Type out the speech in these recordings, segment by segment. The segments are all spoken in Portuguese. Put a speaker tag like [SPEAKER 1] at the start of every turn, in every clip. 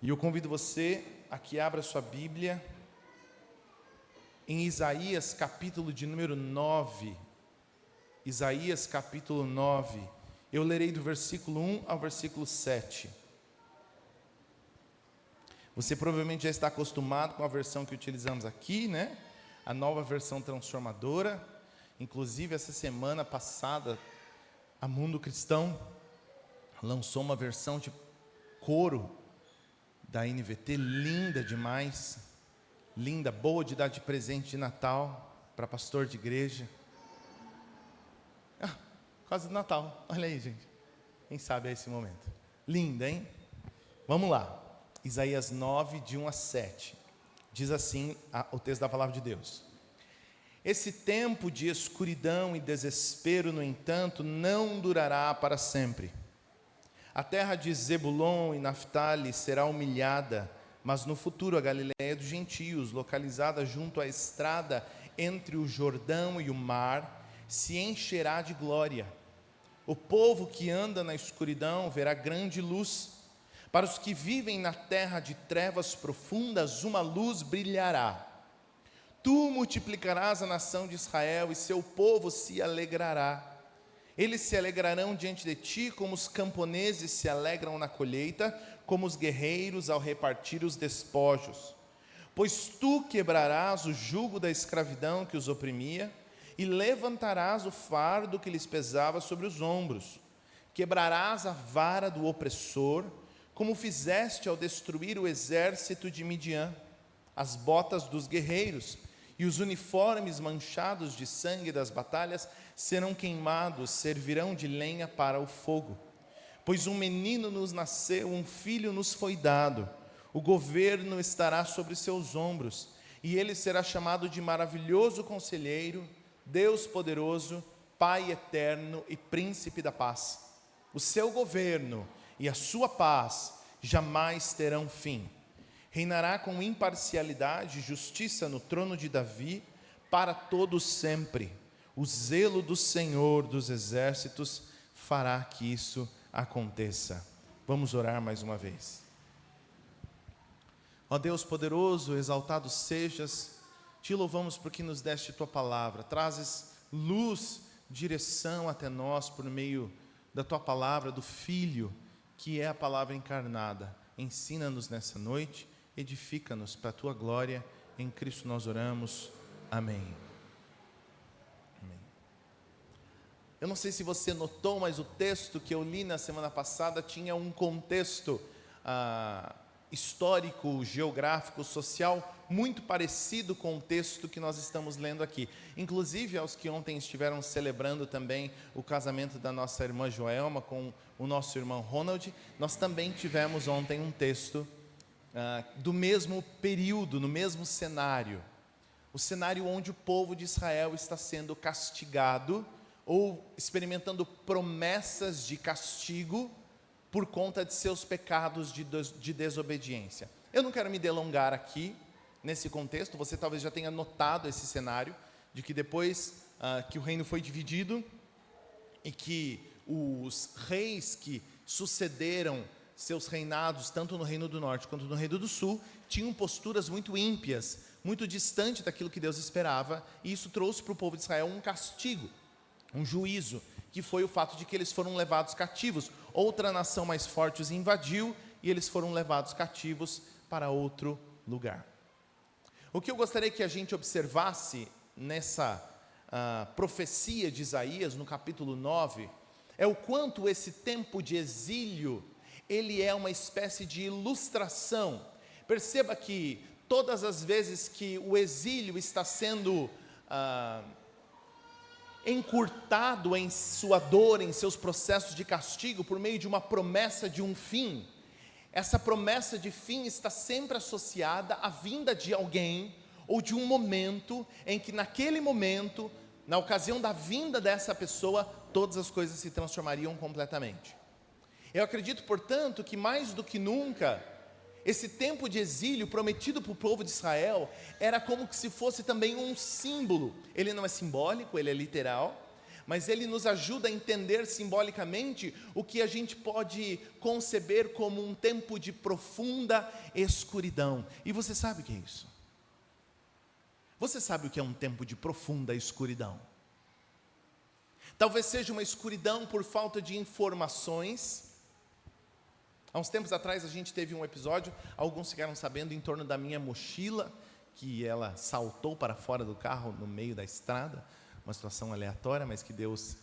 [SPEAKER 1] E eu convido você a que abra sua Bíblia em Isaías capítulo de número 9. Isaías capítulo 9. Eu lerei do versículo 1 ao versículo 7. Você provavelmente já está acostumado com a versão que utilizamos aqui, né? A nova versão transformadora. Inclusive, essa semana passada, a Mundo Cristão lançou uma versão de coro da NVT, linda demais, linda, boa de dar de presente de Natal para pastor de igreja. Quase do Natal, olha aí, gente, quem sabe é esse momento, linda, hein? Vamos lá, Isaías 9, de 1 a 7, diz assim o texto da palavra de Deus: esse tempo de escuridão e desespero, no entanto, não durará para sempre. A terra de Zebulon e Naftali será humilhada, mas no futuro a Galileia dos gentios, localizada junto à estrada entre o Jordão e o mar, se encherá de glória. O povo que anda na escuridão verá grande luz. Para os que vivem na terra de trevas profundas, uma luz brilhará. Tu multiplicarás a nação de Israel e seu povo se alegrará. Eles se alegrarão diante de ti, como os camponeses se alegram na colheita, como os guerreiros ao repartir os despojos. Pois tu quebrarás o jugo da escravidão que os oprimia, e levantarás o fardo que lhes pesava sobre os ombros. Quebrarás a vara do opressor, como fizeste ao destruir o exército de Midian, as botas dos guerreiros, e os uniformes manchados de sangue das batalhas serão queimados, servirão de lenha para o fogo. Pois um menino nos nasceu, um filho nos foi dado, o governo estará sobre seus ombros, e ele será chamado de maravilhoso conselheiro, Deus poderoso, Pai eterno e príncipe da paz. O seu governo e a sua paz jamais terão fim. Reinará com imparcialidade e justiça no trono de Davi para todo sempre. O zelo do Senhor dos exércitos fará que isso aconteça. Vamos orar mais uma vez. Ó Deus poderoso, exaltado sejas, te louvamos porque nos deste tua palavra, trazes luz, direção até nós por meio da tua palavra, do Filho, que é a palavra encarnada. Ensina-nos nessa noite, edifica-nos para a tua glória, em Cristo nós oramos, amém. Amém. Eu não sei se você notou, mas o texto que eu li na semana passada tinha um contexto histórico, geográfico, social, muito parecido com o texto que nós estamos lendo aqui. Inclusive, aos que ontem estiveram celebrando também o casamento da nossa irmã Joelma com o nosso irmão Ronald, nós também tivemos ontem um texto do mesmo período, no mesmo cenário. O cenário onde o povo de Israel está sendo castigado ou experimentando promessas de castigo por conta de seus pecados de desobediência. Eu não quero me delongar aqui nesse contexto, você talvez já tenha notado esse cenário, de que depois que o reino foi dividido, e que os reis que sucederam seus reinados, tanto no Reino do Norte quanto no Reino do Sul, tinham posturas muito ímpias, muito distante daquilo que Deus esperava, e isso trouxe para o povo de Israel um castigo, um juízo, que foi o fato de que eles foram levados cativos. Outra nação mais forte os invadiu, e eles foram levados cativos para outro lugar. O que eu gostaria que a gente observasse nessa profecia de Isaías, no capítulo 9, é o quanto esse tempo de exílio, ele é uma espécie de ilustração. Perceba que todas as vezes que o exílio está sendo encurtado em sua dor, em seus processos de castigo, por meio de uma promessa de um fim, essa promessa de fim está sempre associada à vinda de alguém, ou de um momento, em que naquele momento, na ocasião da vinda dessa pessoa, todas as coisas se transformariam completamente. Eu acredito, portanto, que mais do que nunca, esse tempo de exílio prometido para o povo de Israel, era como se fosse também um símbolo. Ele não é simbólico, ele é literal, mas ele nos ajuda a entender simbolicamente o que a gente pode conceber como um tempo de profunda escuridão. E você sabe o que é isso? Você sabe o que é um tempo de profunda escuridão? Talvez seja uma escuridão por falta de informações. Há uns tempos atrás a gente teve um episódio, alguns ficaram sabendo, em torno da minha mochila, que ela saltou para fora do carro no meio da estrada. Uma situação aleatória, mas que Deus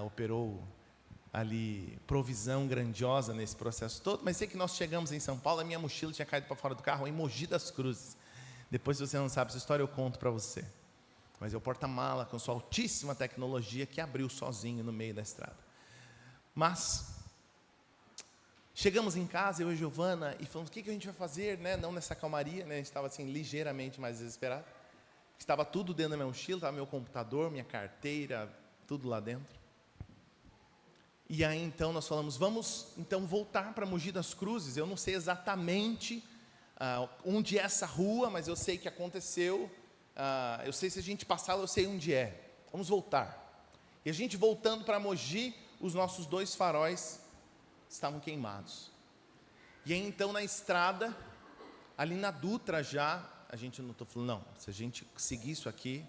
[SPEAKER 1] operou ali provisão grandiosa nesse processo todo. Mas sei que nós chegamos em São Paulo, a minha mochila tinha caído para fora do carro em Mogi das Cruzes. Depois, se você não sabe essa história, eu conto para você. Mas é o porta-mala com sua altíssima tecnologia que abriu sozinho no meio da estrada. Mas chegamos em casa, eu e a Giovana, e falamos, o que a gente vai fazer, né? Não nessa calmaria, né? A gente estava assim, ligeiramente mais desesperado. Estava tudo dentro da minha mochila, estava meu computador, minha carteira, tudo lá dentro. E aí então nós falamos, vamos então voltar para Mogi das Cruzes. Eu não sei exatamente onde é essa rua, mas eu sei que aconteceu. Eu sei se a gente passar, eu sei onde é. Vamos voltar. E a gente voltando para Mogi, os nossos 2 faróis estavam queimados. E aí então na estrada, ali na Dutra já, a gente não, estou falando, não, se a gente seguir isso aqui,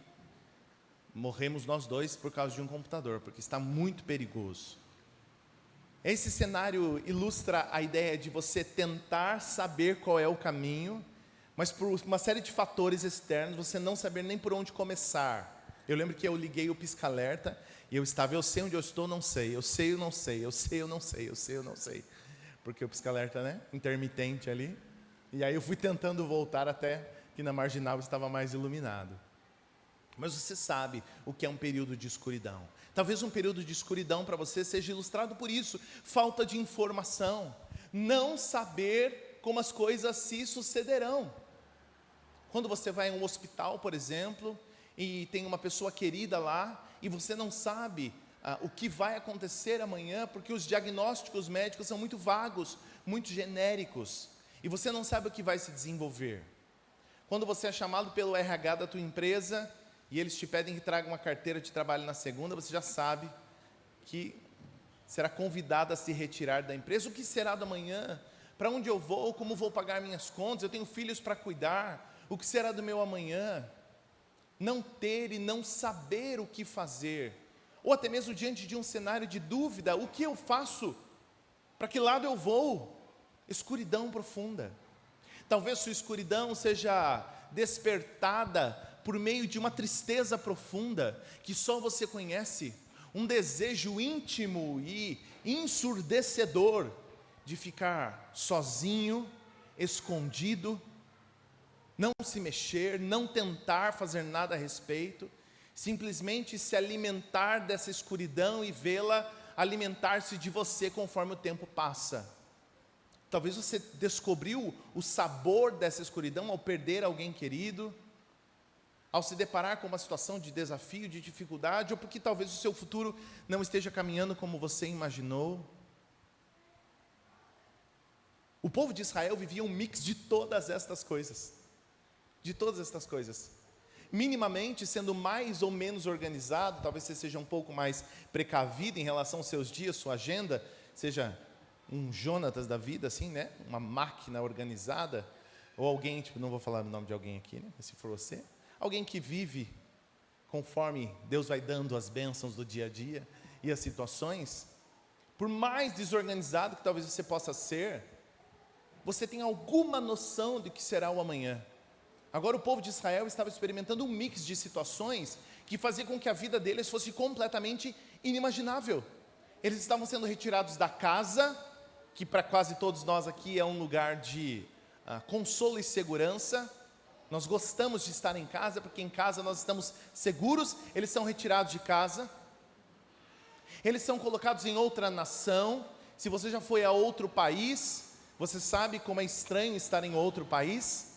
[SPEAKER 1] morremos nós 2 por causa de um computador, porque está muito perigoso. Esse cenário ilustra a ideia de você tentar saber qual é o caminho, mas por uma série de fatores externos, você não saber nem por onde começar. Eu lembro que eu liguei o pisca-alerta, e eu sei onde eu estou, não sei, eu sei, eu não sei, eu sei, eu não sei, eu sei, eu não sei. Porque o pisca-alerta, né, intermitente ali, e aí eu fui tentando voltar até que na marginal estava mais iluminado. Mas você sabe o que é um período de escuridão. Talvez um período de escuridão para você seja ilustrado por isso, falta de informação, não saber como as coisas se sucederão. Quando você vai a um hospital, por exemplo, e tem uma pessoa querida lá, e você não sabe o que vai acontecer amanhã, porque os diagnósticos médicos são muito vagos, muito genéricos, e você não sabe o que vai se desenvolver. Quando você é chamado pelo RH da tua empresa, e eles te pedem que traga uma carteira de trabalho na segunda, você já sabe que será convidado a se retirar da empresa. O que será do amanhã? Para onde eu vou? Como vou pagar minhas contas? Eu tenho filhos para cuidar. O que será do meu amanhã? Não ter e não saber o que fazer. Ou até mesmo diante de um cenário de dúvida, o que eu faço? Para que lado eu vou? Escuridão profunda. Talvez sua escuridão seja despertada por meio de uma tristeza profunda, que só você conhece, um desejo íntimo e ensurdecedor de ficar sozinho, escondido, não se mexer, não tentar fazer nada a respeito, simplesmente se alimentar dessa escuridão e vê-la alimentar-se de você conforme o tempo passa. Talvez você descobriu o sabor dessa escuridão ao perder alguém querido, ao se deparar com uma situação de desafio, de dificuldade, ou porque talvez o seu futuro não esteja caminhando como você imaginou. O povo de Israel vivia um mix de todas estas coisas. De todas estas coisas. Minimamente, sendo mais ou menos organizado, talvez você seja um pouco mais precavido em relação aos seus dias, sua agenda, seja um Jonatas da vida, assim, né? Uma máquina organizada, ou alguém, não vou falar o nome de alguém aqui, né? Mas se for você, alguém que vive conforme Deus vai dando as bênçãos do dia a dia e as situações, por mais desorganizado que talvez você possa ser, você tem alguma noção de que será o amanhã. Agora o povo de Israel estava experimentando um mix de situações que fazia com que a vida deles fosse completamente inimaginável. Eles estavam sendo retirados da casa, que para quase todos nós aqui é um lugar de consolo e segurança. Nós gostamos de estar em casa, porque em casa nós estamos seguros. Eles são retirados de casa, eles são colocados em outra nação. Se você já foi a outro país, você sabe como é estranho estar em outro país.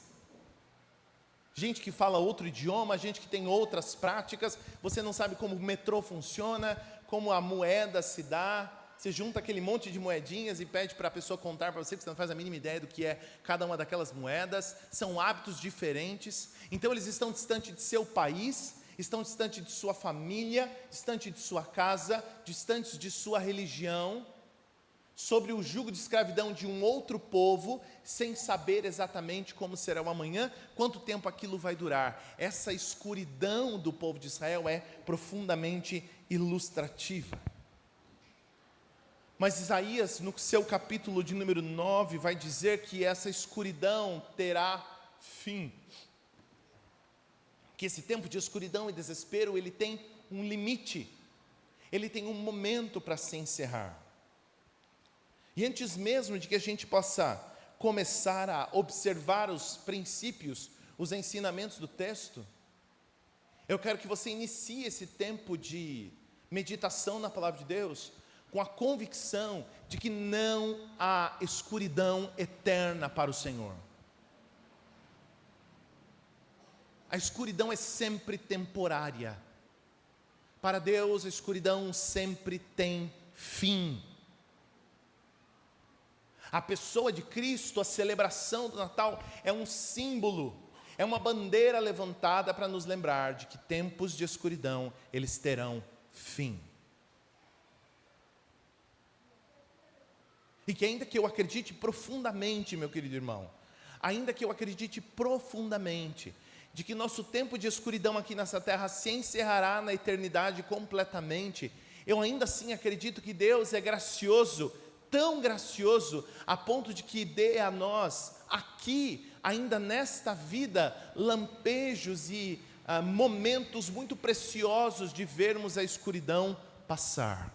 [SPEAKER 1] Gente que fala outro idioma, gente que tem outras práticas, você não sabe como o metrô funciona, como a moeda se dá. Você junta aquele monte de moedinhas e pede para a pessoa contar para você, que você não faz a mínima ideia do que é cada uma daquelas moedas. São hábitos diferentes. Então eles estão distantes de seu país, estão distantes de sua família, distantes de sua casa, distantes de sua religião, sobre o jugo de escravidão de um outro povo, sem saber exatamente como será o amanhã, quanto tempo aquilo vai durar. Essa escuridão do povo de Israel é profundamente ilustrativa. Mas Isaías, no seu capítulo de número 9, vai dizer que essa escuridão terá fim. Que esse tempo de escuridão e desespero, ele tem um limite, ele tem um momento para se encerrar. E antes mesmo de que a gente possa começar a observar os princípios, os ensinamentos do texto, eu quero que você inicie esse tempo de meditação na palavra de Deus, com a convicção de que não há escuridão eterna para o Senhor. A escuridão é sempre temporária. Para Deus, a escuridão sempre tem fim. A pessoa de Cristo, a celebração do Natal, é um símbolo, é uma bandeira levantada para nos lembrar de que tempos de escuridão, eles terão fim. E que ainda que eu acredite profundamente, meu querido irmão, ainda que eu acredite profundamente, de que nosso tempo de escuridão aqui nessa terra se encerrará na eternidade completamente, eu ainda assim acredito que Deus é gracioso, tão gracioso, a ponto de que dê a nós, aqui, ainda nesta vida, lampejos e momentos muito preciosos de vermos a escuridão passar.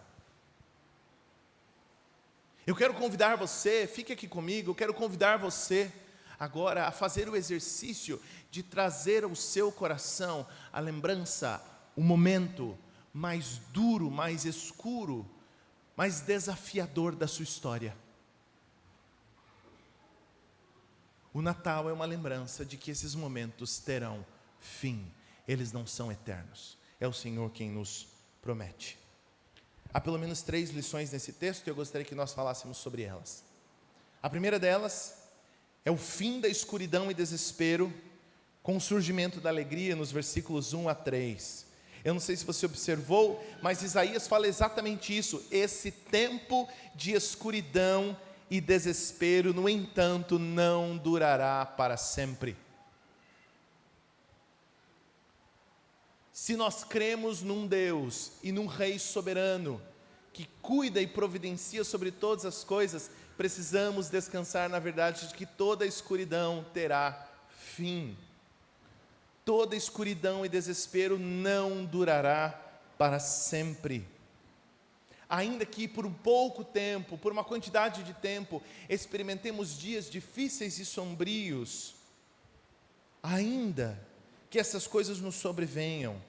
[SPEAKER 1] Eu quero convidar você, fique aqui comigo, eu quero convidar você agora a fazer o exercício de trazer ao seu coração a lembrança, o momento mais duro, mais escuro, mais desafiador da sua história. O Natal é uma lembrança de que esses momentos terão fim, eles não são eternos, é o Senhor quem nos promete. Há pelo menos 3 lições nesse texto e eu gostaria que nós falássemos sobre elas. A primeira delas é o fim da escuridão e desespero, com o surgimento da alegria nos versículos 1 a 3. Eu não sei se você observou, mas Isaías fala exatamente isso, esse tempo de escuridão e desespero, no entanto, não durará para sempre. Se nós cremos num Deus e num Rei soberano, que cuida e providencia sobre todas as coisas, precisamos descansar na verdade de que toda escuridão terá fim. Toda escuridão e desespero não durará para sempre. Ainda que por um pouco tempo, por uma quantidade de tempo, experimentemos dias difíceis e sombrios, ainda que essas coisas nos sobrevenham,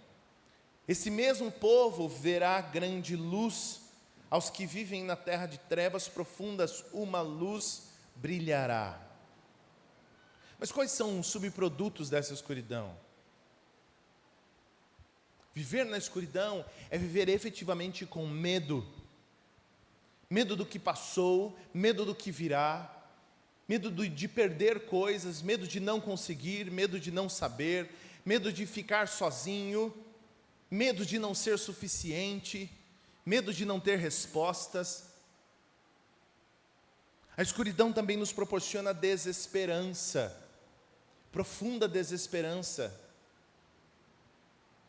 [SPEAKER 1] esse mesmo povo verá grande luz. Aos que vivem na terra de trevas profundas, uma luz brilhará. Mas quais são os subprodutos dessa escuridão? Viver na escuridão é viver efetivamente com medo. Medo do que passou, medo do que virá, medo de perder coisas, medo de não conseguir, medo de não saber, medo de ficar sozinho, medo de não ser suficiente, medo de não ter respostas. A escuridão também nos proporciona desesperança, profunda desesperança.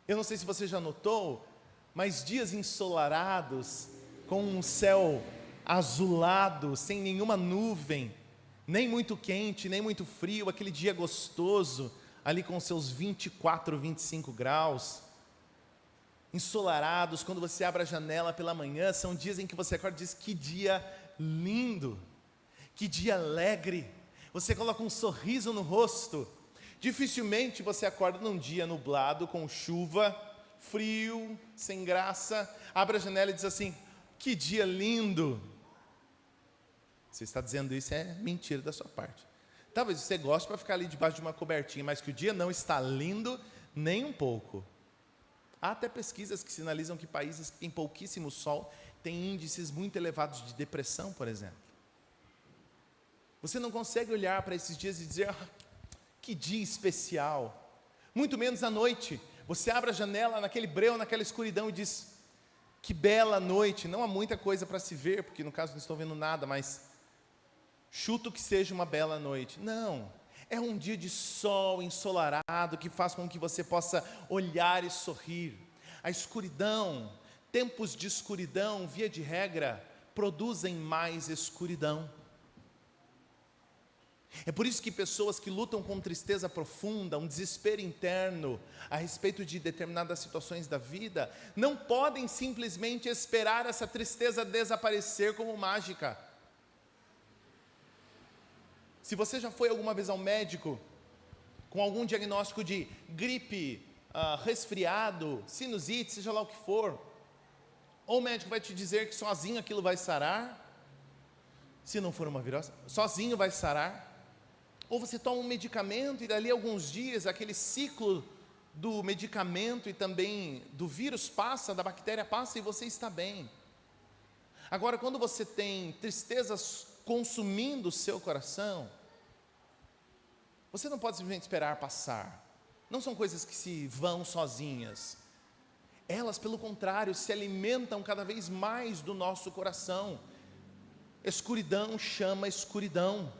[SPEAKER 1] Eu não sei se você já notou, mas dias ensolarados, com um céu azulado, sem nenhuma nuvem, nem muito quente, nem muito frio, aquele dia gostoso, ali com seus 24, 25 graus, ensolarados, quando você abre a janela pela manhã, são dias em que você acorda e diz, que dia lindo, que dia alegre, você coloca um sorriso no rosto. Dificilmente você acorda num dia nublado, com chuva, frio, sem graça, abre a janela e diz assim, que dia lindo. Você está dizendo isso, é mentira da sua parte. Talvez você goste para ficar ali debaixo de uma cobertinha, mas que o dia não está lindo nem um pouco. Há até pesquisas que sinalizam que países que têm pouquíssimo sol têm índices muito elevados de depressão, por exemplo. Você não consegue olhar para esses dias e dizer, que dia especial. Muito menos à noite. Você abre a janela naquele breu, naquela escuridão e diz: que bela noite. Não há muita coisa para se ver, porque no caso não estou vendo nada, mas chuto que seja uma bela noite. Não, é um dia de sol ensolarado que faz com que você possa olhar e sorrir. A escuridão, tempos de escuridão, via de regra, produzem mais escuridão. É por isso que pessoas que lutam com tristeza profunda, um desespero interno a respeito de determinadas situações da vida, não podem simplesmente esperar essa tristeza desaparecer como mágica. Se você já foi alguma vez ao médico com algum diagnóstico de gripe, resfriado, sinusite, seja lá o que for, ou o médico vai te dizer que sozinho aquilo vai sarar, se não for uma virose, sozinho vai sarar. Ou você toma um medicamento e dali a alguns dias aquele ciclo do medicamento e também do vírus passa, da bactéria passa e você está bem. Agora, quando você tem tristezas consumindo o seu coração, você não pode simplesmente esperar passar. Não são coisas que se vão sozinhas. Elas, pelo contrário, se alimentam cada vez mais do nosso coração. Escuridão chama escuridão.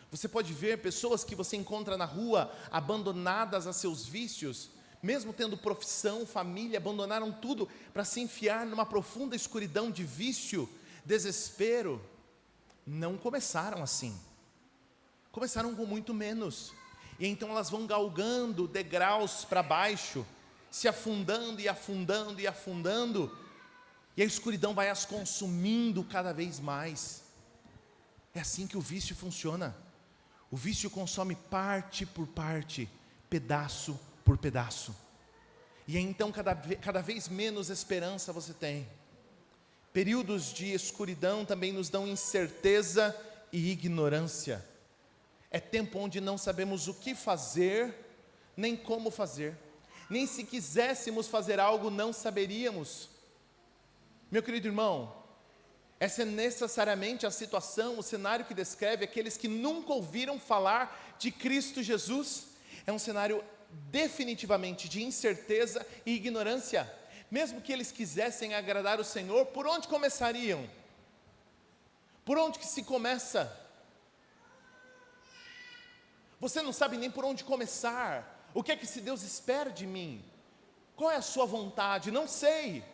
[SPEAKER 1] Você pode ver pessoas que você encontra na rua, abandonadas a seus vícios, mesmo tendo profissão, família, abandonaram tudo para se enfiar numa profunda escuridão de vício, desespero. Não começaram assim, começaram com muito menos, e então elas vão galgando degraus para baixo, se afundando e afundando e afundando, e a escuridão vai as consumindo cada vez mais. É assim que o vício funciona. O vício consome parte por parte, pedaço por pedaço. E então cada vez menos esperança você tem. Períodos de escuridão também nos dão incerteza e ignorância. É tempo onde não sabemos o que fazer, nem como fazer. Nem se quiséssemos fazer algo, não saberíamos. Meu querido irmão, essa é necessariamente a situação, o cenário que descreve aqueles que nunca ouviram falar de Cristo Jesus. É um cenário definitivamente de incerteza e ignorância. Mesmo que eles quisessem agradar o Senhor, por onde começariam? Por onde que se começa? Você não sabe nem por onde começar. O que é que esse Deus espera de mim? Qual é a sua vontade? Não sei.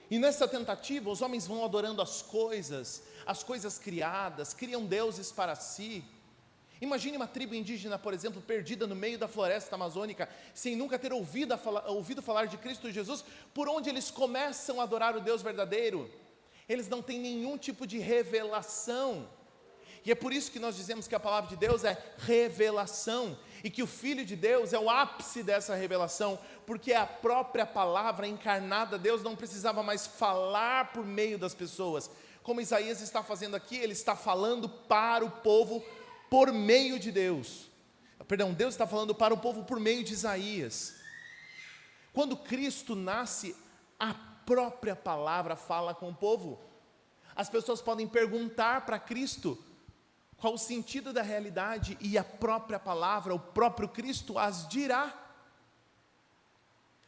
[SPEAKER 1] E nessa tentativa, os homens vão adorando as coisas criadas, criam deuses para si. Imagine uma tribo indígena, por exemplo, perdida no meio da floresta amazônica, sem nunca ter ouvido falar de Cristo Jesus. Por onde eles começam a adorar o Deus verdadeiro? Eles não têm nenhum tipo de revelação. E é por isso que nós dizemos que a palavra de Deus é revelação, e que o Filho de Deus é o ápice dessa revelação, porque a própria palavra encarnada, Deus não precisava mais falar por meio das pessoas, como Isaías está fazendo aqui. Ele está falando para o povo por meio de Deus. Deus está falando para o povo por meio de Isaías. Quando Cristo nasce, a própria palavra fala com o povo. As pessoas podem perguntar para Cristo qual o sentido da realidade, e a própria palavra, o próprio Cristo as dirá.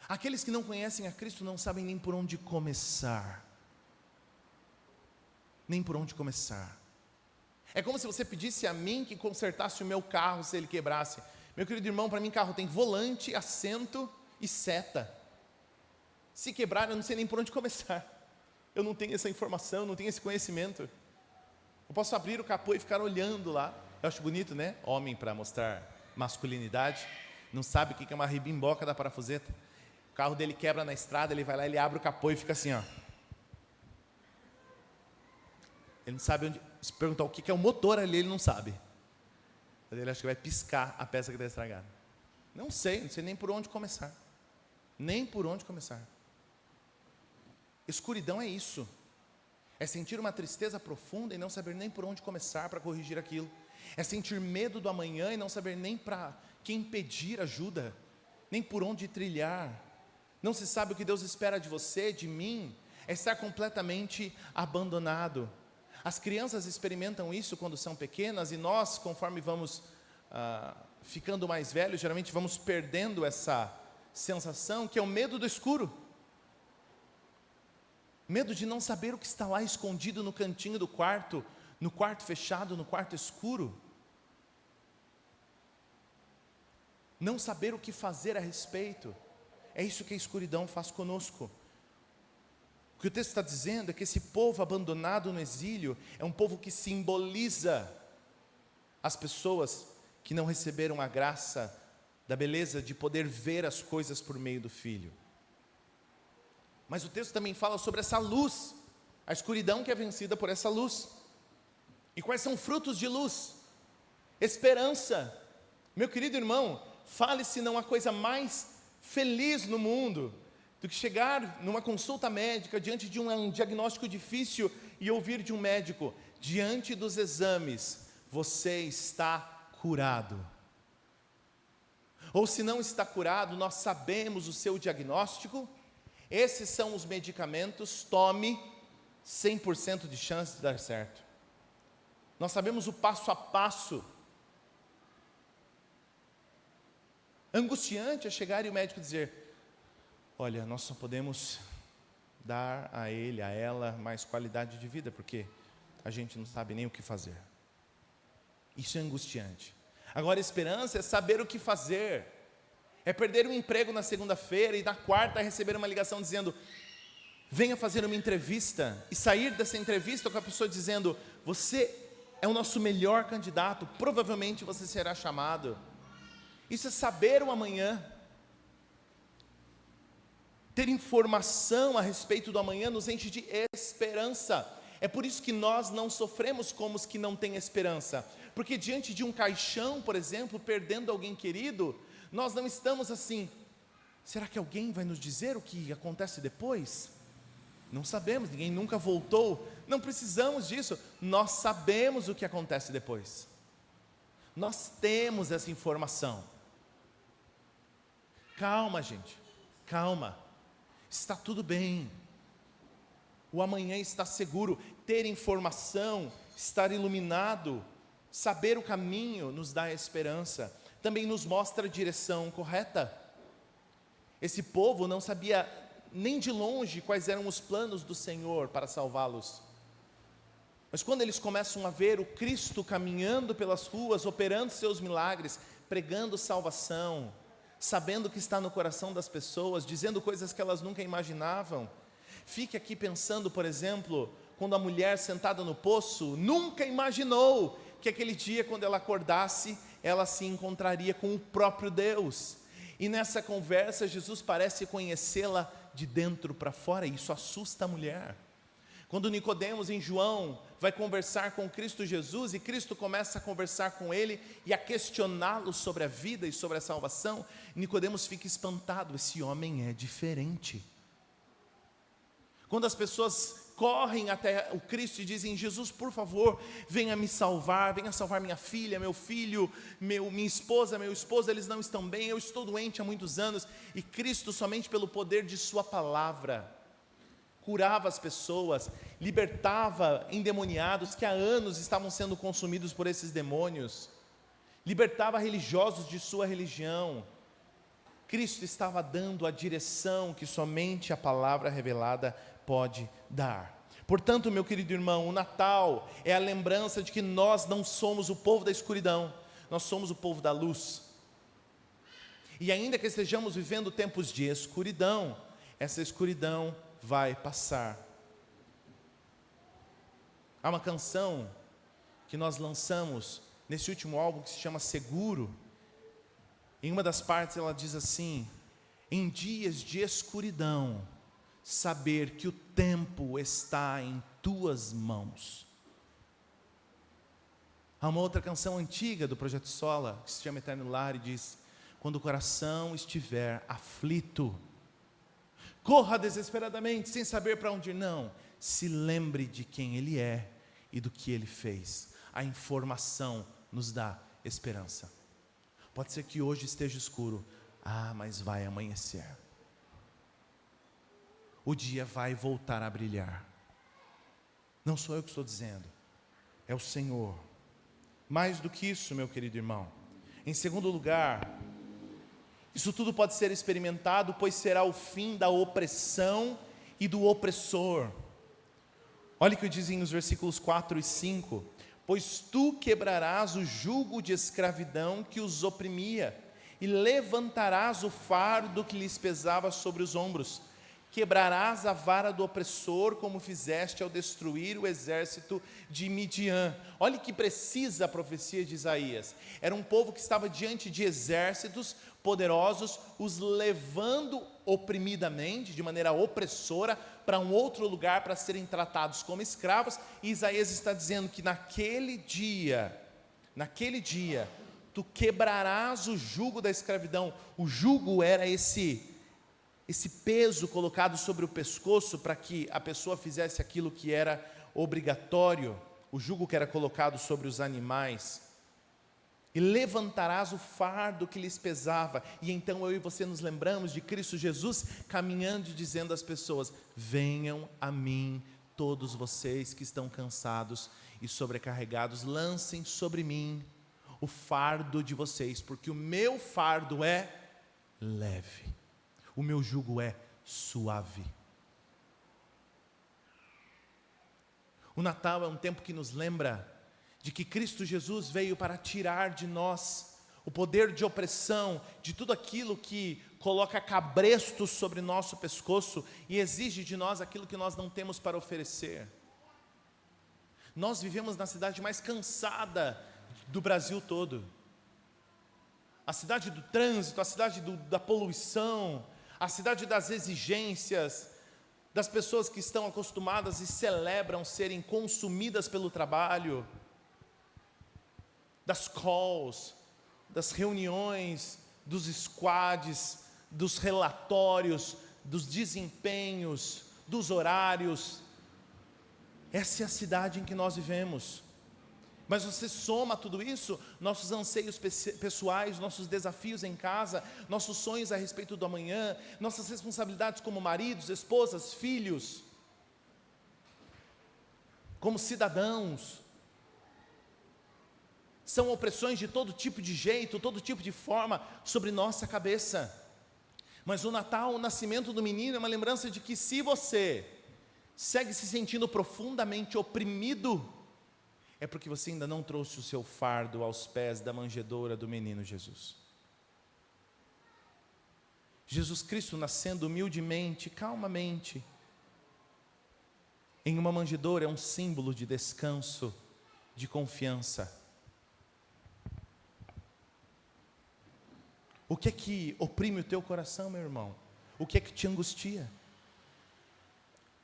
[SPEAKER 1] Aqueles que não conhecem a Cristo não sabem nem por onde começar. Nem por onde começar. É como se você pedisse a mim que consertasse o meu carro se ele quebrasse. Meu querido irmão, para mim carro tem volante, assento e seta. Se quebrar, eu não sei nem por onde começar. Eu não tenho essa informação, não tenho esse conhecimento. Eu posso abrir o capô e ficar olhando lá. Eu acho bonito, né? Homem, para mostrar masculinidade, não sabe o que é uma ribimboca da parafuseta. O carro dele quebra na estrada, ele vai lá, ele abre o capô e fica assim, ó. Ele não sabe onde. Se perguntar o que é o motor ali, ele não sabe. Mas ele acha que vai piscar a peça que está estragada. Não sei nem por onde começar. Nem por onde começar. Escuridão é isso. É sentir uma tristeza profunda e não saber nem por onde começar para corrigir aquilo. É sentir medo do amanhã e não saber nem para quem pedir ajuda, nem por onde trilhar. Não se sabe o que Deus espera de você, de mim. É estar completamente abandonado. As crianças experimentam isso quando são pequenas, e nós, conforme vamos ficando mais velhos, geralmente vamos perdendo essa sensação, que é o medo do escuro. Medo de não saber o que está lá escondido no cantinho do quarto, no quarto fechado, no quarto escuro. Não saber o que fazer a respeito. É isso que a escuridão faz conosco. O que o texto está dizendo é que esse povo abandonado no exílio é um povo que simboliza as pessoas que não receberam a graça da beleza de poder ver as coisas por meio do Filho. Mas o texto também fala sobre essa luz, a escuridão que é vencida por essa luz. E quais são frutos de luz? Esperança. Meu querido irmão, fale-se não há coisa mais feliz no mundo do que chegar numa consulta médica diante de um diagnóstico difícil e ouvir de um médico: diante dos exames, você está curado. Ou se não está curado, nós sabemos o seu diagnóstico, esses são os medicamentos, tome, 100% de chance de dar certo. Nós sabemos o passo a passo. Angustiante é chegar e o médico dizer: olha, nós só podemos dar a ele, a ela, mais qualidade de vida, porque a gente não sabe nem o que fazer. Isso é angustiante. Agora, esperança é saber o que fazer. É perder um emprego na segunda-feira e na quarta receber uma ligação dizendo: venha fazer uma entrevista, e sair dessa entrevista com a pessoa dizendo: você é o nosso melhor candidato, provavelmente você será chamado. Isso é saber o amanhã. Ter informação a respeito do amanhã nos enche de esperança. É por isso que nós não sofremos como os que não têm esperança, porque diante de um caixão, por exemplo, perdendo alguém querido, nós não estamos assim: será que alguém vai nos dizer o que acontece depois? Não sabemos, ninguém nunca voltou. Não precisamos disso, nós sabemos o que acontece depois. Nós temos essa informação. Calma, gente, calma, está tudo bem. O amanhã está seguro. Ter informação, estar iluminado, saber o caminho nos dá esperança. Também nos mostra a direção correta. Esse povo não sabia nem de longe quais eram os planos do Senhor para salvá-los. Mas quando eles começam a ver o Cristo caminhando pelas ruas, operando seus milagres, pregando salvação, sabendo o que está no coração das pessoas, dizendo coisas que elas nunca imaginavam. Fique aqui pensando, por exemplo, quando a mulher sentada no poço nunca imaginou que aquele dia, quando ela acordasse, ela se encontraria com o próprio Deus. E nessa conversa, Jesus parece conhecê-la de dentro para fora, e isso assusta a mulher. Quando Nicodemos, em João, vai conversar com Cristo Jesus, e Cristo começa a conversar com ele e a questioná-lo sobre a vida e sobre a salvação, Nicodemos fica espantado: esse homem é diferente. Quando as pessoas correm até o Cristo e dizem: Jesus, por favor, venha me salvar, venha salvar minha filha, meu filho, minha esposa, meu esposo, eles não estão bem, eu estou doente há muitos anos. E Cristo, somente pelo poder de sua palavra, curava as pessoas, libertava endemoniados que há anos estavam sendo consumidos por esses demônios, libertava religiosos de sua religião. Cristo estava dando a direção que somente a palavra revelada pode dar. Portanto, meu querido irmão, o Natal é a lembrança de que nós não somos o povo da escuridão, nós somos o povo da luz. E ainda que estejamos vivendo tempos de escuridão, essa escuridão vai passar. Há uma canção que nós lançamos nesse último álbum que se chama Seguro. Em uma das partes ela diz assim: em dias de escuridão, saber que o tempo está em tuas mãos. Há uma outra canção antiga do Projeto Sola, que se chama Eterno Lar, e diz: quando o coração estiver aflito, corra desesperadamente, sem saber para onde ir. Não, se lembre de quem Ele é e do que Ele fez. A informação nos dá esperança. Pode ser que hoje esteja escuro, mas vai amanhecer. O dia vai voltar a brilhar. Não sou eu que estou dizendo, é o Senhor. Mais do que isso, meu querido irmão, em segundo lugar, Isso tudo pode ser experimentado, pois será o fim da opressão e do opressor. Olha o que dizem nos versículos 4 e 5. Pois tu quebrarás o jugo de escravidão que os oprimia, e levantarás o fardo que lhes pesava sobre os ombros. Quebrarás a vara do opressor, como fizeste ao destruir o exército de Midian. Olha que precisa a profecia de Isaías. Era um povo que estava diante de exércitos poderosos, os levando oprimidamente, de maneira opressora, para um outro lugar para serem tratados como escravos. E Isaías está dizendo que naquele dia, tu quebrarás o jugo da escravidão. O jugo era esse peso colocado sobre o pescoço para que a pessoa fizesse aquilo que era obrigatório, o jugo que era colocado sobre os animais. E levantarás o fardo que lhes pesava. E então eu e você nos lembramos de Cristo Jesus caminhando e dizendo às pessoas: venham a mim todos vocês que estão cansados e sobrecarregados, lancem sobre mim o fardo de vocês, porque o meu fardo é leve, o meu jugo é suave. O Natal é um tempo que nos lembra de que Cristo Jesus veio para tirar de nós o poder de opressão, de tudo aquilo que coloca cabresto sobre nosso pescoço e exige de nós aquilo que nós não temos para oferecer. Nós vivemos na cidade mais cansada do Brasil todo, a cidade do trânsito, a cidade da poluição, a cidade das exigências, das pessoas que estão acostumadas e celebram serem consumidas pelo trabalho, das calls, das reuniões, dos squads, dos relatórios, dos desempenhos, dos horários. Essa é a cidade em que nós vivemos. Mas você soma tudo isso, nossos anseios pessoais, nossos desafios em casa, nossos sonhos a respeito do amanhã, nossas responsabilidades como maridos, esposas, filhos, como cidadãos. São opressões de todo tipo de jeito, todo tipo de forma sobre nossa cabeça. Mas o Natal, o nascimento do menino, é uma lembrança de que se você segue se sentindo profundamente oprimido, é porque você ainda não trouxe o seu fardo aos pés da manjedoura do menino Jesus. Jesus Cristo nascendo humildemente, calmamente, em uma manjedoura, é um símbolo de descanso, de confiança. O que é que oprime o teu coração, meu irmão? O que é que te angustia?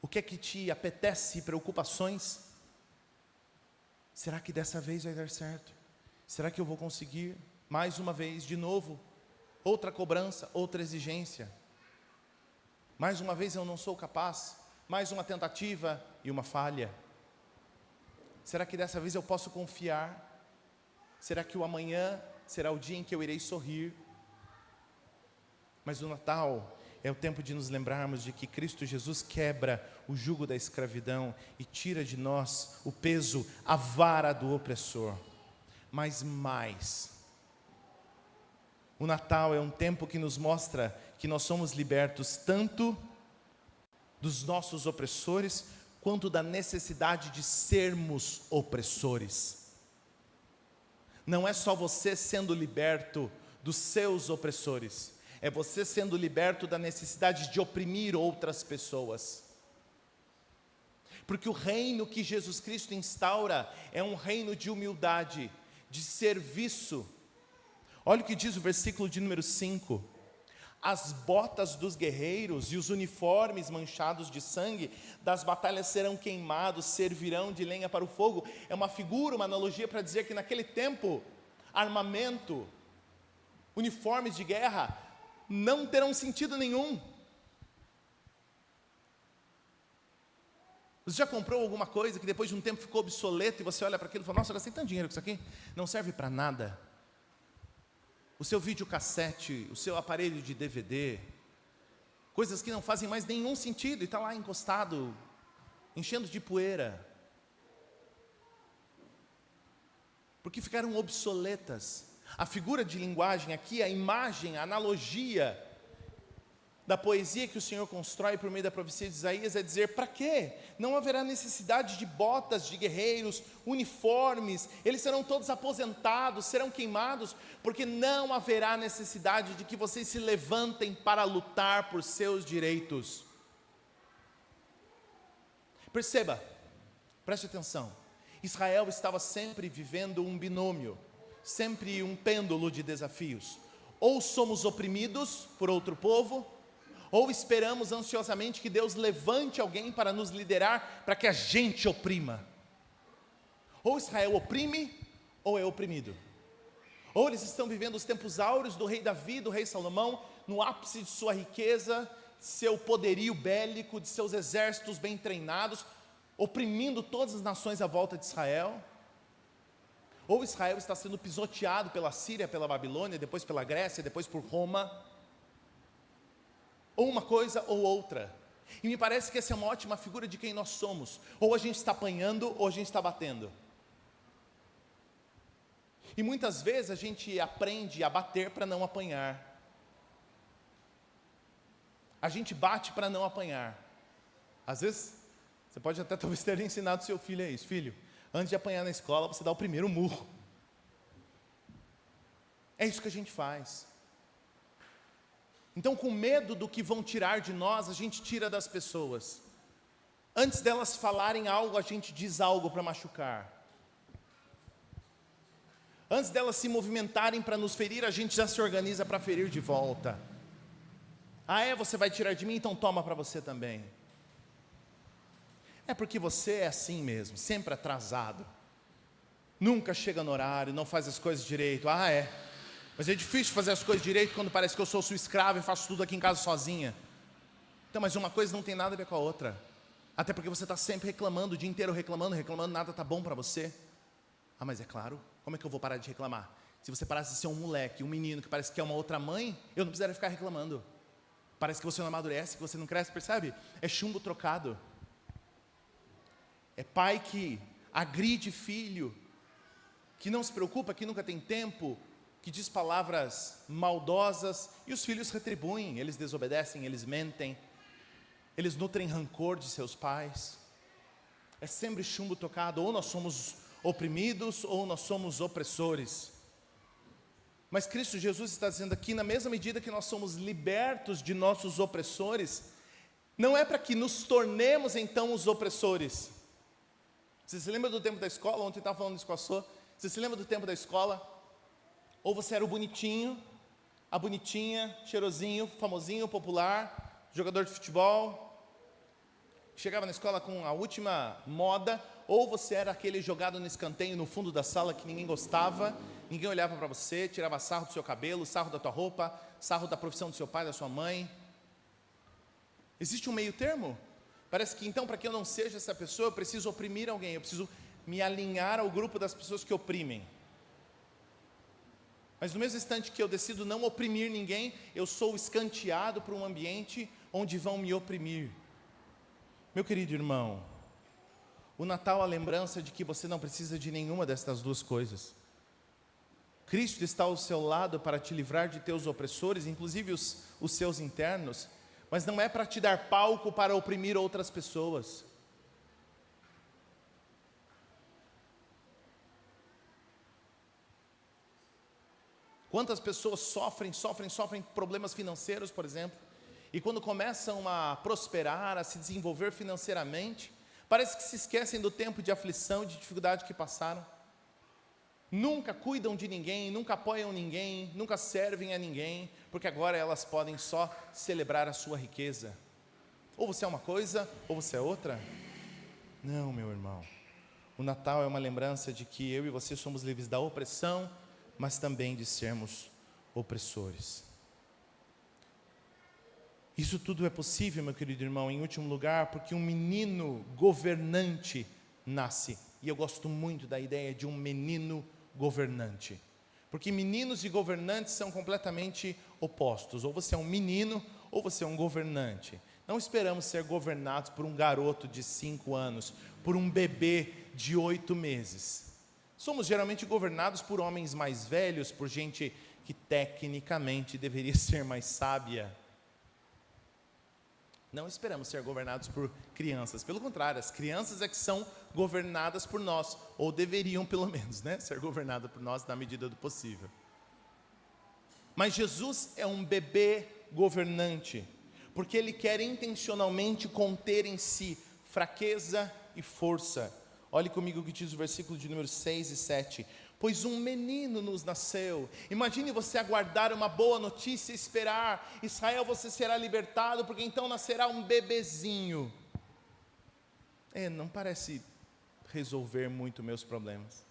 [SPEAKER 1] O que é que te apetece preocupações? Será que dessa vez vai dar certo? Será que eu vou conseguir? Mais uma vez, de novo, outra cobrança, outra exigência. Mais uma vez eu não sou capaz. Mais uma tentativa e uma falha. Será que dessa vez eu posso confiar? Será que o amanhã será o dia em que eu irei sorrir? Mas o Natal é o tempo de nos lembrarmos de que Cristo Jesus quebra o jugo da escravidão e tira de nós o peso, a vara do opressor. Mas mais, o Natal é um tempo que nos mostra que nós somos libertos tanto dos nossos opressores, quanto da necessidade de sermos opressores. Não é só você sendo liberto dos seus opressores, é você sendo liberto da necessidade de oprimir outras pessoas. Porque o reino que Jesus Cristo instaura é um reino de humildade, de serviço. Olha o que diz o versículo de número 5. As botas dos guerreiros e os uniformes manchados de sangue das batalhas serão queimados, servirão de lenha para o fogo. É uma figura, uma analogia para dizer que naquele tempo, armamento, uniformes de guerra, não terão sentido nenhum. Você já comprou alguma coisa que depois de um tempo ficou obsoleto e você olha para aquilo e fala: nossa, eu gastei tanto dinheiro com isso aqui, não serve para nada. O seu videocassete, o seu aparelho de DVD, coisas que não fazem mais nenhum sentido e está lá encostado, enchendo de poeira, porque ficaram obsoletas. A figura de linguagem aqui, a imagem, a analogia da poesia que o Senhor constrói por meio da profecia de Isaías é dizer: para quê? Não haverá necessidade de botas de guerreiros, uniformes, eles serão todos aposentados, serão queimados, porque não haverá necessidade de que vocês se levantem para lutar por seus direitos. Perceba, preste atenção, Israel estava sempre vivendo um binômio, sempre um pêndulo de desafios. Ou somos oprimidos por outro povo, ou esperamos ansiosamente que Deus levante alguém para nos liderar, para que a gente oprima. Ou Israel oprime, ou é oprimido. Ou eles estão vivendo os tempos áureos do rei Davi, do rei Salomão, no ápice de sua riqueza, seu poderio bélico, de seus exércitos bem treinados, oprimindo todas as nações à volta de Israel. Ou Israel está sendo pisoteado pela Síria, pela Babilônia, depois pela Grécia, depois por Roma. Ou uma coisa ou outra. E me parece que essa é uma ótima figura de quem nós somos. Ou a gente está apanhando, ou a gente está batendo. E muitas vezes a gente aprende a bater para não apanhar. A gente bate para não apanhar. Às vezes, você pode até talvez ter ensinado seu filho a isso. Filho, antes de apanhar na escola, você dá o primeiro murro. É isso que a gente faz. Então, com medo do que vão tirar de nós, a gente tira das pessoas. Antes delas falarem algo, a gente diz algo para machucar. Antes delas se movimentarem para nos ferir, a gente já se organiza para ferir de volta. Ah, é? Você vai tirar de mim? Então toma para você também. É porque você é assim mesmo, sempre atrasado. Nunca chega no horário, não faz as coisas direito. Ah, é? Mas é difícil fazer as coisas direito quando parece que eu sou sua escrava e faço tudo aqui em casa sozinha. Então, mas uma coisa não tem nada a ver com a outra. Até porque você está sempre reclamando, o dia inteiro reclamando, nada está bom para você. Ah, mas é claro, como é que eu vou parar de reclamar? Se você parasse de ser um moleque, um menino que parece que é uma outra mãe, eu não precisaria ficar reclamando. Parece que você não amadurece, que você não cresce, percebe? É chumbo trocado. É pai que agride filho, que não se preocupa, que nunca tem tempo, que diz palavras maldosas, e os filhos retribuem, eles desobedecem, eles mentem, eles nutrem rancor de seus pais. É sempre chumbo tocado, ou nós somos oprimidos, ou nós somos opressores. Mas Cristo Jesus está dizendo aqui, na mesma medida que nós somos libertos de nossos opressores, não é para que nos tornemos então os opressores. Você se lembra do tempo da escola? Ontem eu estava falando isso com a Sô. Você se lembra do tempo da escola? Ou você era o bonitinho, a bonitinha, cheirosinho, famosinho, popular, jogador de futebol, chegava na escola com a última moda, ou você era aquele jogado no escanteio no fundo da sala que ninguém gostava, ninguém olhava para você, tirava sarro do seu cabelo, sarro da tua roupa, sarro da profissão do seu pai, da sua mãe. Existe um meio termo? Parece que então, para que eu não seja essa pessoa, eu preciso oprimir alguém, eu preciso me alinhar ao grupo das pessoas que oprimem. Mas no mesmo instante que eu decido não oprimir ninguém, eu sou escanteado para um ambiente onde vão me oprimir. Meu querido irmão, o Natal é a lembrança de que você não precisa de nenhuma destas duas coisas. Cristo está ao seu lado para te livrar de teus opressores, inclusive os seus internos, mas não é para te dar palco para oprimir outras pessoas. Quantas pessoas sofrem problemas financeiros, por exemplo, e quando começam a prosperar, a se desenvolver financeiramente, parece que se esquecem do tempo de aflição e de dificuldade que passaram. Nunca cuidam de ninguém, nunca apoiam ninguém, nunca servem a ninguém, porque agora elas podem só celebrar a sua riqueza. Ou você é uma coisa, ou você é outra. Não, meu irmão. O Natal é uma lembrança de que eu e você somos livres da opressão, mas também de sermos opressores. Isso tudo é possível, meu querido irmão, em último lugar, porque um menino governante nasce. E eu gosto muito da ideia de um menino governante. Porque meninos e governantes são completamente opostos. Ou você é um menino, ou você é um governante. Não esperamos ser governados por um garoto de 5 anos, por um bebê de 8 meses. Somos geralmente governados por homens mais velhos, por gente que tecnicamente deveria ser mais sábia. Não esperamos ser governados por crianças, pelo contrário, as crianças é que são governadas por nós, ou deveriam pelo menos, né, ser governadas por nós na medida do possível. Mas Jesus é um bebê governante, porque Ele quer intencionalmente conter em si fraqueza e força. Olhe comigo o que diz o versículo de número 6 e 7. Pois um menino nos nasceu. Imagine você aguardar uma boa notícia e esperar. Israel, você será libertado, porque então nascerá um bebezinho. Não parece resolver muito meus problemas.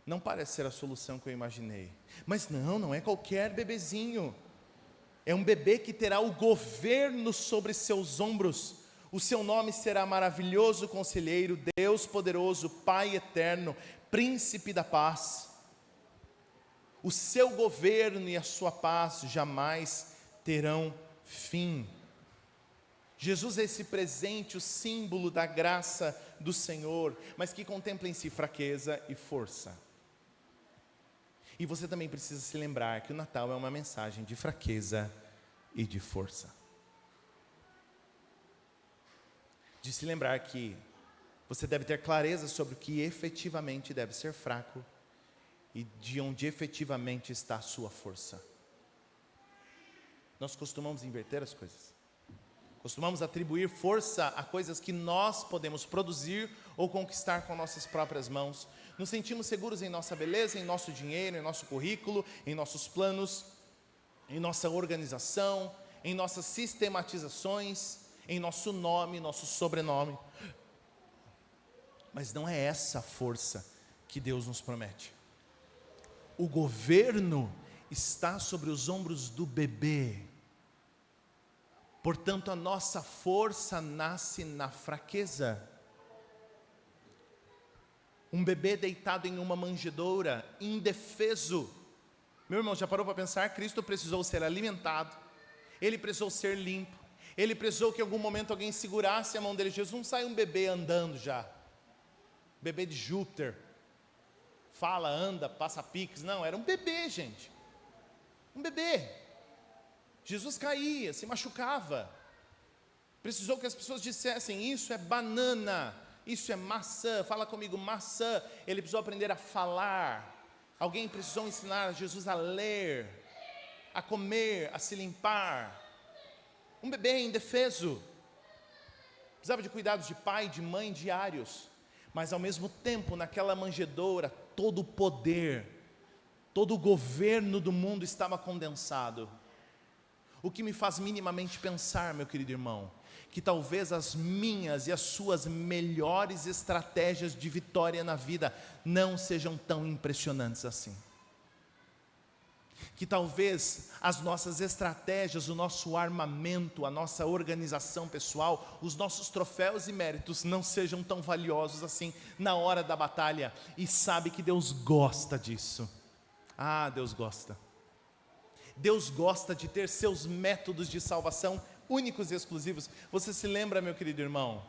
[SPEAKER 1] Não parece ser a solução que eu imaginei. Mas não é qualquer bebezinho. É um bebê que terá o governo sobre seus ombros. O seu nome será Maravilhoso Conselheiro, Deus Poderoso, Pai Eterno, Príncipe da Paz. O seu governo e a sua paz jamais terão fim. Jesus é esse presente, o símbolo da graça do Senhor, mas que contempla em si fraqueza e força. E você também precisa se lembrar que o Natal é uma mensagem de fraqueza e de força. De se lembrar que você deve ter clareza sobre o que efetivamente deve ser fraco e de onde efetivamente está a sua força. Nós costumamos inverter as coisas. Costumamos atribuir força a coisas que nós podemos produzir ou conquistar com nossas próprias mãos. Nos sentimos seguros em nossa beleza, em nosso dinheiro, em nosso currículo, em nossos planos, em nossa organização, em nossas sistematizações, em nosso nome, nosso sobrenome. Mas não é essa a força que Deus nos promete. O governo está sobre os ombros do bebê. Portanto, a nossa força nasce na fraqueza. Um bebê deitado em uma manjedoura, indefeso. Meu irmão, já parou para pensar? Cristo precisou ser alimentado. Ele precisou ser limpo. Ele precisou que em algum momento alguém segurasse a mão dele. Jesus não sai um bebê andando já. Bebê de Júpiter. Fala, anda, passa piques. Não, era um bebê, gente. Um bebê. Jesus caía, se machucava. Precisou que as pessoas dissessem, isso é banana, isso é maçã. Fala comigo, maçã. Ele precisou aprender a falar. Alguém precisou ensinar Jesus a ler, a comer, a se limpar. Um bebê indefeso, precisava de cuidados de pai, de mãe diários, mas ao mesmo tempo naquela manjedoura, todo o poder, todo o governo do mundo estava condensado. O que me faz minimamente pensar, meu querido irmão, que talvez as minhas e as suas melhores estratégias de vitória na vida não sejam tão impressionantes assim. Que talvez as nossas estratégias, o nosso armamento, a nossa organização pessoal, os nossos troféus e méritos não sejam tão valiosos assim na hora da batalha. E sabe que Deus gosta disso. Deus gosta. Deus gosta de ter seus métodos de salvação únicos e exclusivos. Você se lembra, meu querido irmão,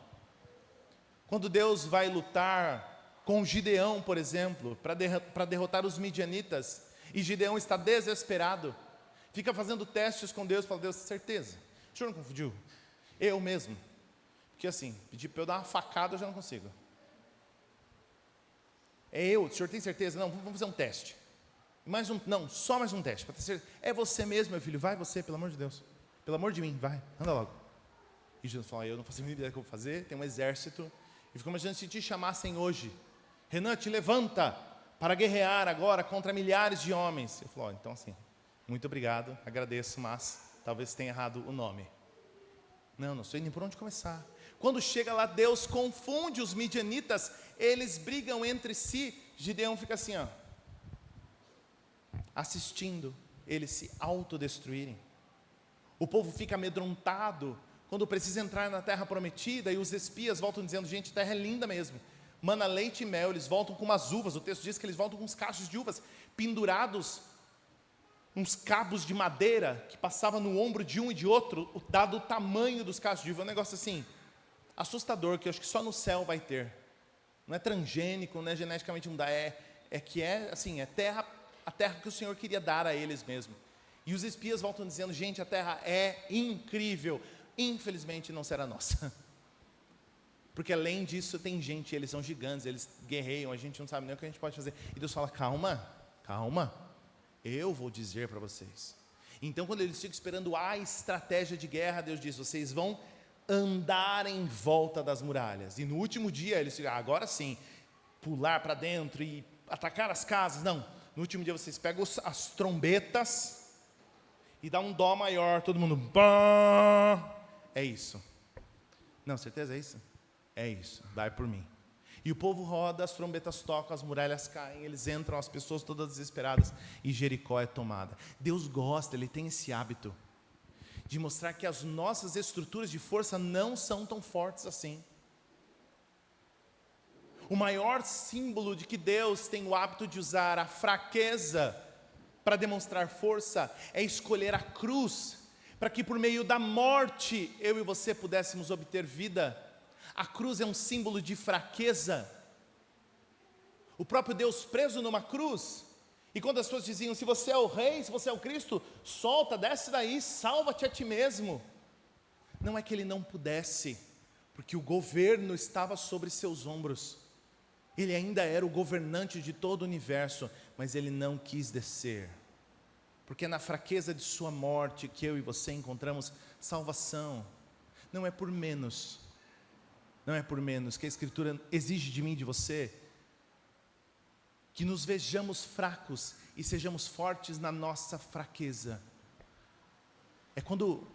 [SPEAKER 1] quando Deus vai lutar com Gideão, por exemplo, para derrotar os midianitas, e Gideão está desesperado, fica fazendo testes com Deus, fala, Deus, certeza, o senhor não confundiu? Eu mesmo, porque assim, pedir para eu dar uma facada eu já não consigo. O senhor tem certeza? Não, vamos fazer um teste. Só mais um teste, para ter certeza. É você mesmo, meu filho, vai você, pelo amor de Deus, pelo amor de mim, vai, anda logo. E Jesus fala, eu não faço a mínima ideia do que eu vou fazer, tem um exército, e fico imaginando se te chamassem hoje, Renan, te levanta, para guerrear agora contra milhares de homens. Ele falou, então assim, muito obrigado, agradeço, mas talvez tenha errado o nome. Não sei nem por onde começar. Quando chega lá, Deus confunde os midianitas, eles brigam entre si, Gideão fica assim, assistindo eles se autodestruírem. O povo fica amedrontado, quando precisa entrar na terra prometida, e os espias voltam dizendo, gente, a terra é linda mesmo, mana, leite e mel, eles voltam com umas uvas, o texto diz que eles voltam com uns cachos de uvas, pendurados, uns cabos de madeira, que passava no ombro de um e de outro, dado o tamanho dos cachos de uva, um negócio assim, assustador, que eu acho que só no céu vai ter, não é transgênico, não é geneticamente mudar, é é que assim, terra, a terra que o Senhor queria dar a eles mesmo. E os espias voltam dizendo, gente, a terra é incrível, infelizmente não será nossa. Porque além disso tem gente, eles são gigantes, eles guerreiam, a gente não sabe nem o que a gente pode fazer. E Deus fala, calma, eu vou dizer para vocês. Então quando eles ficam esperando a estratégia de guerra, Deus diz, vocês vão andar em volta das muralhas. E no último dia eles ficam, agora sim, pular para dentro e atacar as casas. Não, no último dia vocês pegam as trombetas e dá um dó maior, todo mundo, bam! É isso. Não, certeza é isso? É isso, dai por mim. E o povo roda, as trombetas tocam, as muralhas caem, eles entram, as pessoas todas desesperadas, e Jericó é tomada. Deus gosta, Ele tem esse hábito de mostrar que as nossas estruturas de força não são tão fortes assim. O maior símbolo de que Deus tem o hábito de usar a fraqueza para demonstrar força é escolher a cruz, para que por meio da morte eu e você pudéssemos obter vida. A cruz é um símbolo de fraqueza. O próprio Deus preso numa cruz. E quando as pessoas diziam, se você é o rei, se você é o Cristo, solta, desce daí, salva-te a ti mesmo. Não é que ele não pudesse, porque o governo estava sobre seus ombros. Ele ainda era o governante de todo o universo, mas ele não quis descer. Porque é na fraqueza de sua morte que eu e você encontramos salvação. Não é por menos que a Escritura exige de mim e de você que nos vejamos fracos e sejamos fortes na nossa fraqueza. É quando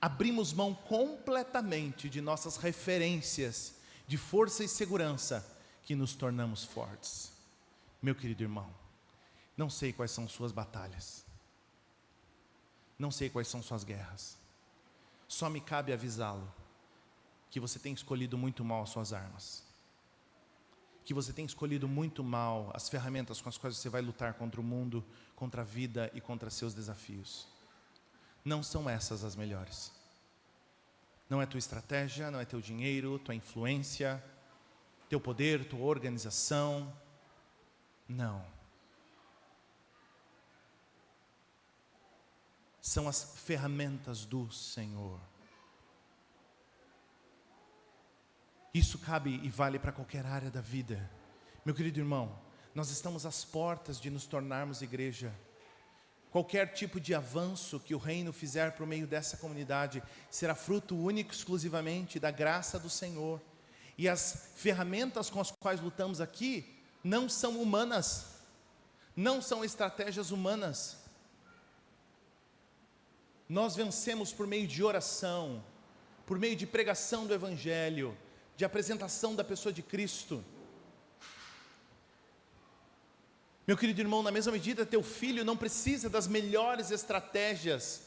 [SPEAKER 1] abrimos mão completamente de nossas referências de força e segurança que nos tornamos fortes. Meu querido irmão, não sei quais são suas batalhas, não sei quais são suas guerras, só me cabe avisá-lo que você tem escolhido muito mal as suas armas, que você tem escolhido muito mal as ferramentas com as quais você vai lutar contra o mundo, contra a vida e contra seus desafios. Não são essas as melhores. Não é tua estratégia, não é teu dinheiro, tua influência, teu poder, tua organização. Não. São as ferramentas do Senhor. Isso cabe e vale para qualquer área da vida. Meu querido irmão, nós estamos às portas de nos tornarmos igreja. Qualquer tipo de avanço que o reino fizer por meio dessa comunidade será fruto único exclusivamente da graça do Senhor. E as ferramentas com as quais lutamos aqui não são humanas, não são estratégias humanas. Nós vencemos por meio de oração, por meio de pregação do Evangelho, de apresentação da pessoa de Cristo. Meu querido irmão, na mesma medida, teu filho não precisa das melhores estratégias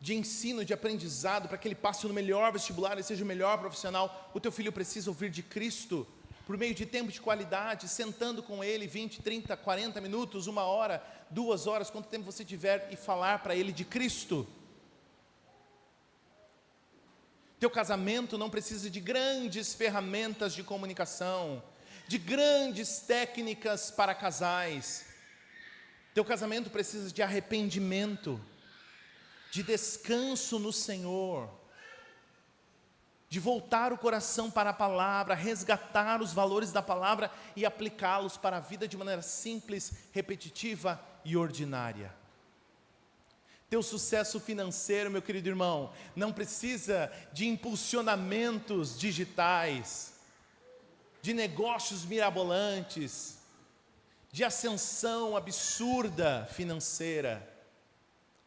[SPEAKER 1] de ensino, de aprendizado, para que ele passe no melhor vestibular e seja o melhor profissional. O teu filho precisa ouvir de Cristo, por meio de tempo de qualidade, sentando com ele 20, 30, 40 minutos, 1 hora, 2 horas, quanto tempo você tiver, e falar para ele de Cristo. Teu casamento não precisa de grandes ferramentas de comunicação, de grandes técnicas para casais. Teu casamento precisa de arrependimento, de descanso no Senhor, de voltar o coração para a palavra, resgatar os valores da palavra e aplicá-los para a vida de maneira simples, repetitiva e ordinária. Teu sucesso financeiro, meu querido irmão, não precisa de impulsionamentos digitais, de negócios mirabolantes, de ascensão absurda financeira.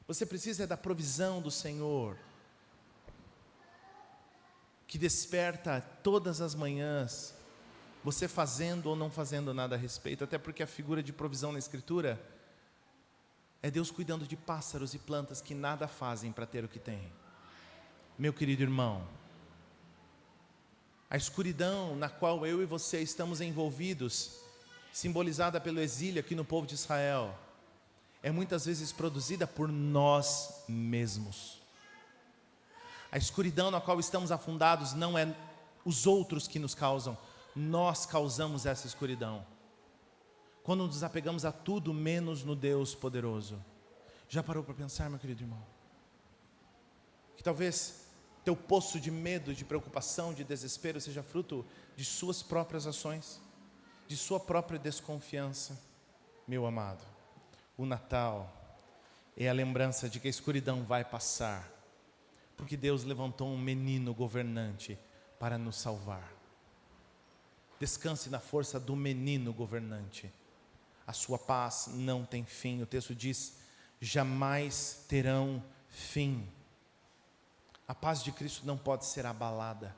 [SPEAKER 1] Você precisa da provisão do Senhor, que desperta todas as manhãs, você fazendo ou não fazendo nada a respeito, até porque a figura de provisão na Escritura é Deus cuidando de pássaros e plantas que nada fazem para ter o que tem. Meu querido irmão, a escuridão na qual eu e você estamos envolvidos, simbolizada pelo exílio aqui no povo de Israel, é muitas vezes produzida por nós mesmos. A escuridão na qual estamos afundados não é os outros que nos causam, nós causamos essa escuridão. quando nos apegamos a tudo menos no Deus poderoso. Já parou para pensar, meu querido irmão? Que talvez teu poço de medo, de preocupação, de desespero seja fruto de suas próprias ações, de sua própria desconfiança. Meu amado, o Natal é a lembrança de que a escuridão vai passar, porque Deus levantou um menino governante para nos salvar. Descanse na força do menino governante. A sua paz não tem fim. O texto diz: jamais terão fim. A paz de Cristo não pode ser abalada.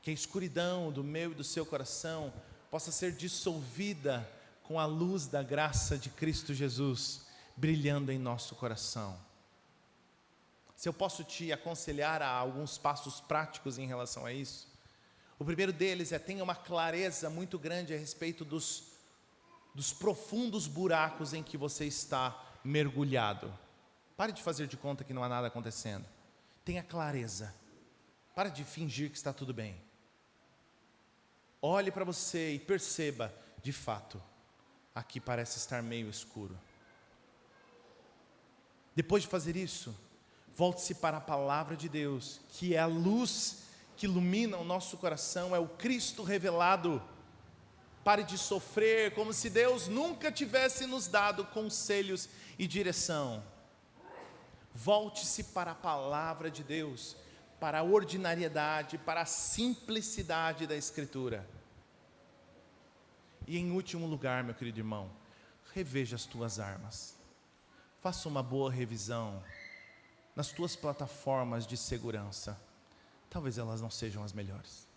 [SPEAKER 1] Que a escuridão do meu e do seu coração possa ser dissolvida com a luz da graça de Cristo Jesus brilhando em nosso coração. Se eu posso te aconselhar a alguns passos práticos em relação a isso, o primeiro deles é: tenha uma clareza muito grande a respeito dos profundos buracos em que você está mergulhado. Pare de fazer de conta que não há nada acontecendo. Tenha clareza. Pare de fingir que está tudo bem. Olhe para você e perceba, de fato, aqui parece estar meio escuro. Depois de fazer isso, volte-se para a palavra de Deus, que é a luz que ilumina o nosso coração, é o Cristo revelado. Pare de sofrer como se Deus nunca tivesse nos dado conselhos e direção. Volte-se para a palavra de Deus, para a ordinariedade, para a simplicidade da Escritura. E em último lugar, meu querido irmão, reveja as tuas armas. Faça uma boa revisão nas tuas plataformas de segurança. Talvez elas não sejam as melhores.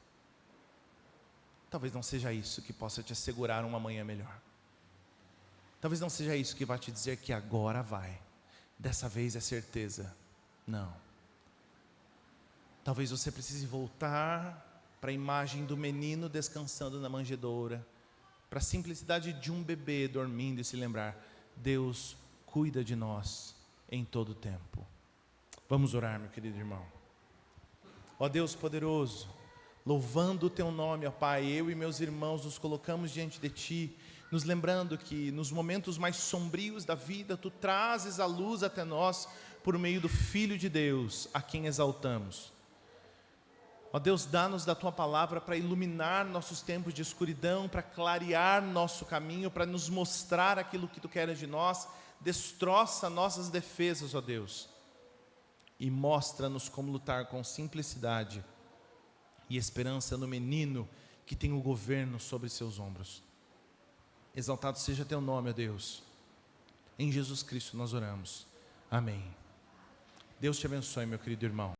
[SPEAKER 1] Talvez não seja isso que possa te assegurar uma manhã melhor. Talvez não seja isso que vai te dizer que agora vai. Dessa vez é certeza. Não. Talvez você precise voltar para a imagem do menino descansando na manjedoura, para a simplicidade de um bebê dormindo e se lembrar: Deus cuida de nós em todo o tempo. Vamos orar, meu querido irmão. Ó Deus poderoso, louvando o Teu nome, ó Pai, eu e meus irmãos nos colocamos diante de Ti, nos lembrando que nos momentos mais sombrios da vida, Tu trazes a luz até nós por meio do Filho de Deus, a quem exaltamos. Ó Deus, dá-nos da Tua palavra para iluminar nossos tempos de escuridão, para clarear nosso caminho, para nos mostrar aquilo que Tu queres de nós. Destroça nossas defesas, ó Deus, e mostra-nos como lutar com simplicidade e esperança no menino que tem o governo sobre seus ombros. Exaltado seja Teu nome, ó Deus. Em Jesus Cristo nós oramos. Amém. Deus te abençoe, meu querido irmão.